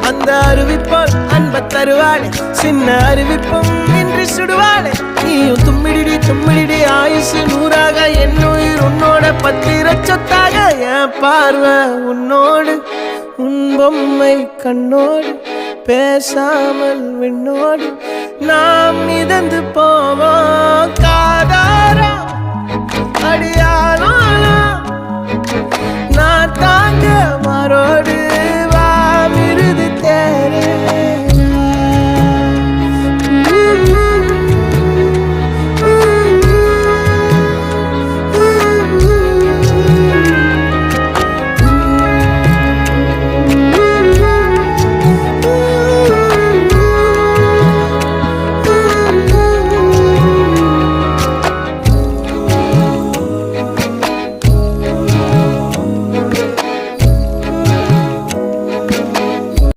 அந்த அறிவிப்போல் அன்ப தருவாளே சின்ன அறிவிப்பும் இன்று சுடுவாளே நீயும் தும்மிடி ஆயுசு நூறாக என் உயிர் உன்னோட பத்திர சொத்தாக என் பார்வை உன்னோடு உன் பொம்மை கண்ணோடு பேசாமல் விண்ணோடு நாம் மிதந்து போவோம் காதாரா அடியானாலும் நான் தாங்க மாறோடு